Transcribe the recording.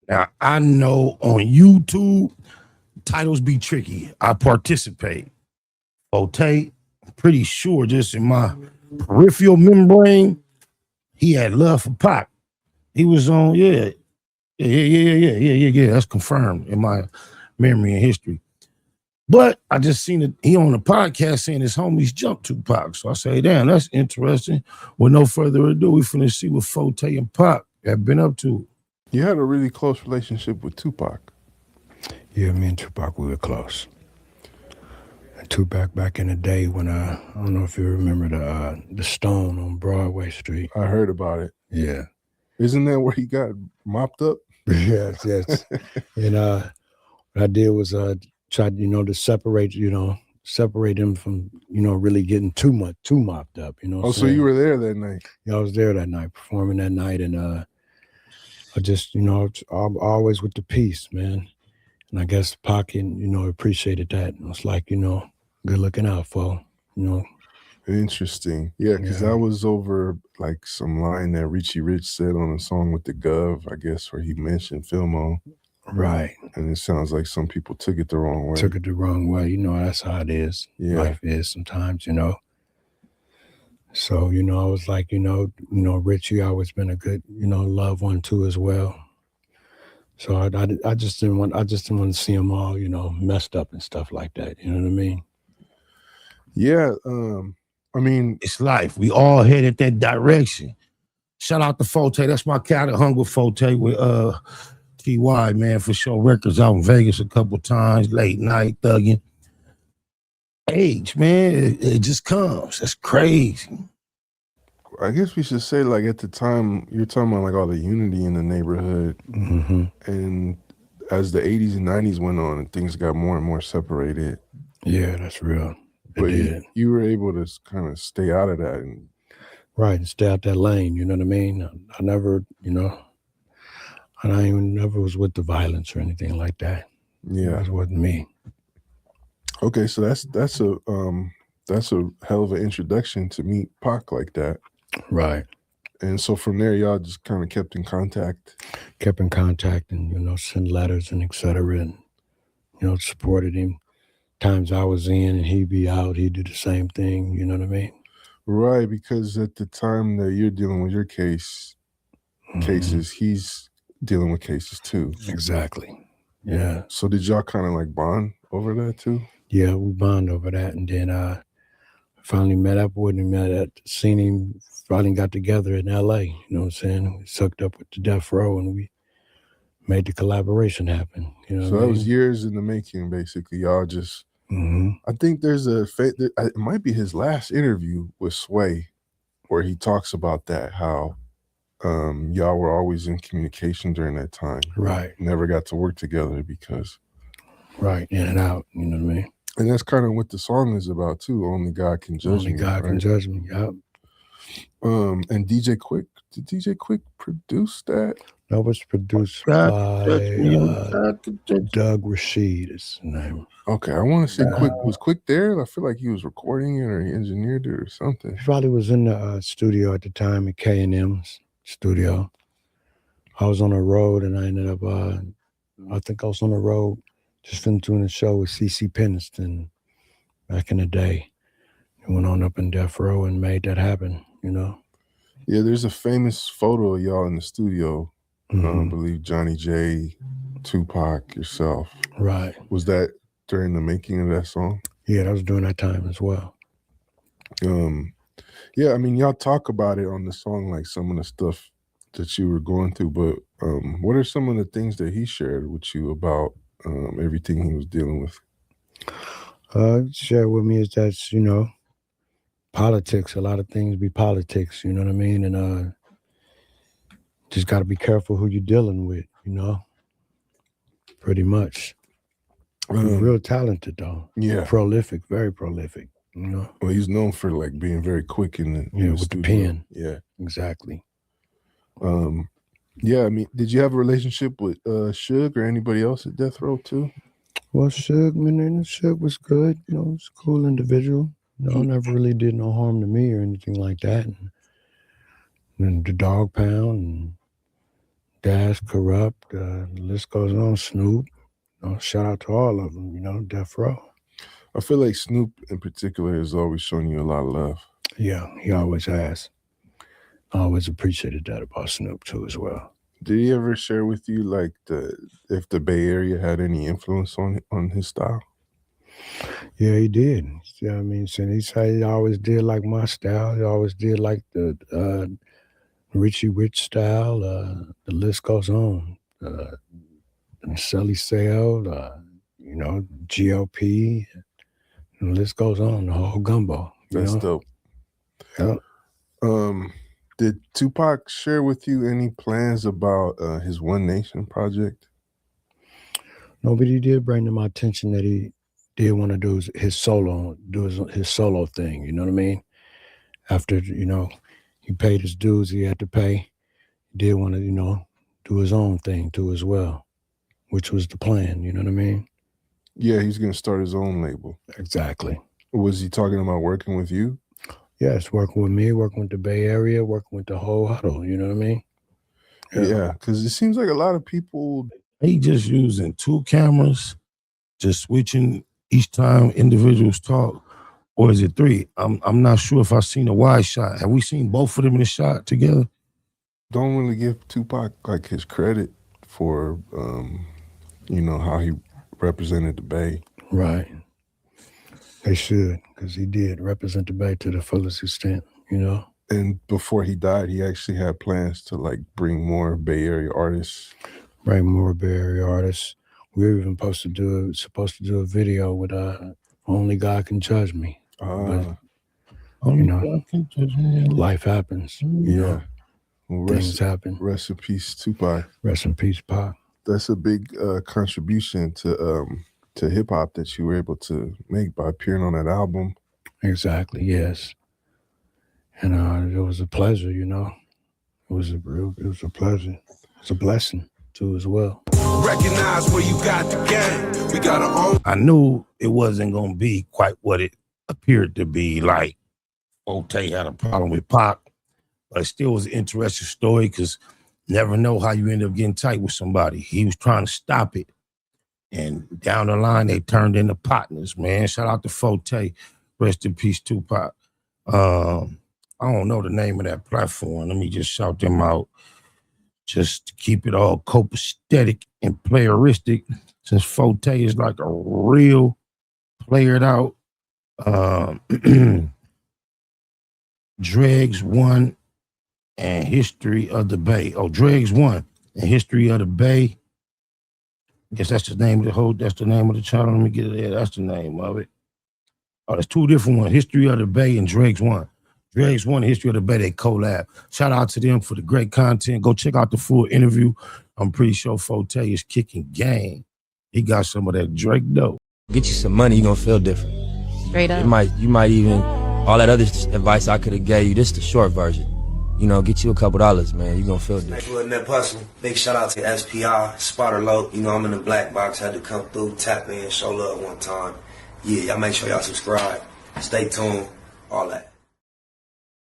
Now I know on YouTube titles be tricky. I participate. 4Tay, I'm pretty sure just in my peripheral membrane, he had love for Pac. He was on, yeah. That's confirmed in my memory and history. But I just seen it. He on the podcast saying his homies jumped Tupac. So I say, damn, that's interesting. With no further ado, we finna see what 4Tay and Pac have been up to. You had a really close relationship with Tupac. Yeah, me and Tupac, we were close. And Tupac back in the day when I don't know if you remember the Stone on Broadway Street. I heard about it. Yeah. Isn't that where he got mopped up? Yes. And what I did was tried, to separate him from, really getting too mopped up, So you were there that night? Yeah, I was there that night, performing that night, and I just, I'm always with the peace, man. And I guess Pac, appreciated that. And it's like, good looking out, for, Interesting. Yeah, because that was over like some line that Richie Rich said on a song with the Gov, I guess, where he mentioned Filmo. Right. And it sounds like some people took it the wrong way. Took it the wrong way. That's how it is. Yeah. Life is sometimes, So, I was like, Richie always been a good, loved one too as well. So I just didn't want to see them all, messed up and stuff like that. You know what I mean? Yeah. I mean, it's life. We all headed that direction. Shout out to 4Tay. That's my cat at Hung with 4Tay with TY, man, for sure. Records out in Vegas a couple times, late night thugging. Age, man, it just comes. That's crazy. I guess we should say, like, at the time, you're talking about like all the unity in the neighborhood. Mm-hmm. And as the 80s and 90s went on and things got more and more separated. Yeah, that's real. But you were able to kind of stay out of that. And stay out that lane, you know what I mean? I never, and I even never was with the violence or anything like that. Yeah. That wasn't me. Okay, so that's a hell of an introduction to meet Pac like that. Right. And so from there, y'all just kind of kept in contact? Kept in contact and, send letters and et cetera, and, supported him. Times I was in and he'd be out, he'd do the same thing, you know what I mean? Right, because at the time that you're dealing with your cases, he's dealing with cases too. Exactly. Yeah. So did y'all kind of like bond over that too? Yeah, we bond over that, and then finally met up with him, seen him, finally got together in LA, you know what I'm saying? We sucked up with the Death Row and we made the collaboration happen. So that was years in the making, basically. Y'all just, I think there's it might be his last interview with Sway where he talks about that, how y'all were always in communication during that time. Right. Never got to work together because. Right, in and out, you know what I mean? And that's kind of what the song is about too. Only God can judge me. Only God can judge me, yep. And DJ Quick, did DJ Quick produce that? That was produced by Doug Rashid is the name. Okay, I want to say Quick was Quick there. I feel like he was recording it or he engineered it or something. He probably was in the studio at the time at K&M's studio. I was on the road and I ended up, I think I was on the road just doing a show with CeCe Peniston back in the day. I went on up in Death Row and made that happen, Yeah, there's a famous photo of y'all in the studio. I believe Johnny J, Tupac, yourself. Right. Was that during the making of that song? Yeah, that was during that time as well. Yeah, I mean, y'all talk about it on the song, like some of the stuff that you were going through, but what are some of the things that he shared with you about everything he was dealing with? Shared with me is that, politics, a lot of things be politics, you know what I mean? And just got to be careful who you're dealing with, pretty much. He's real talented, though. Yeah. Prolific, very prolific, Well, he's known for like being very quick in the with studio. the pen. Yeah. Exactly. Yeah, I mean, did you have a relationship with Suge or anybody else at Death Row too? Well, Suge was good. He's a cool individual. Never really did no harm to me or anything like that. And the Dog Pound and Dash, Corrupt, the list goes on. Snoop. Shout out to all of them. Death Row. I feel like Snoop in particular has always shown you a lot of love. Yeah, he always has. I always appreciated that about Snoop too, as well. Did he ever share with you like if the Bay Area had any influence on his style? Yeah, he did. Yeah, I mean, so he said he always did like my style. He always did like the Richie Rich style. The list goes on. Shelly Sale, GOP. The list goes on. The whole gumbo. That's dope. Yeah. Did Tupac share with you any plans about his One Nation project? No, but he did bring to my attention that he did want to do his solo thing. You know what I mean? After he paid his dues, he had to pay. He did want to do his own thing too as well, which was the plan. You know what I mean? Yeah, he's gonna start his own label. Exactly. Was he talking about working with you? Yes, working with me, working with the Bay Area, working with the whole huddle. You know what I mean? Yeah, because it seems like a lot of people. He just using 2 cameras, just switching each time individuals talk, or is it 3? I'm not sure if I've seen a wide shot. Have we seen both of them in the shot together? Don't really give Tupac like his credit for how he represented the Bay. Right. They should, because he did represent the Bay to the fullest extent. And before he died, he actually had plans to like bring more Bay Area artists. Bring more Bay Area artists. We were even supposed to do a video with Only God Can Judge Me. But, life happens. Yeah. Well, things happen. Rest in peace, Tupac. Rest in peace, Pac. That's a big contribution to hip hop that you were able to make by appearing on that album. Exactly. Yes. And it was a pleasure. It was a pleasure. It's a blessing too as well. Recognize where you got the game. We gotta own. I knew it wasn't gonna be quite what it appeared to be. Like 4Tay had a problem with Pac, but it still was an interesting story because never know how you end up getting tight with somebody. He was trying to stop it, and down the line they turned into partners. Man, shout out to 4Tay. Rest in peace, Tupac. I don't know the name of that platform. Let me just shout them out. Just to keep it all copacetic and playeristic, since 4Tay is like a real playered out. Dregs 1 and History of the Bay. Oh, Dregs 1 and History of the Bay. I guess that's the name of that's the name of the channel. Let me get it there. That's the name of it. Oh, there's 2 different ones. History of the Bay and Dregs 1. Dregs 1 and History of the Bay, they collab. Shout out to them for the great content. Go check out the full interview. I'm pretty sure 4Tay is kicking game. He got some of that Drake dope. Get you some money, you're gonna feel different. Straight up. You might even, all that other advice I could have gave you, this is the short version. Get you a couple dollars, man, you're gonna feel different. Hey, Nip Hustle. Big shout out to SPI, Spotter Low. I'm in the black box, had to come through, tap in, show love one time. Yeah, y'all make sure y'all subscribe. Stay tuned, all that.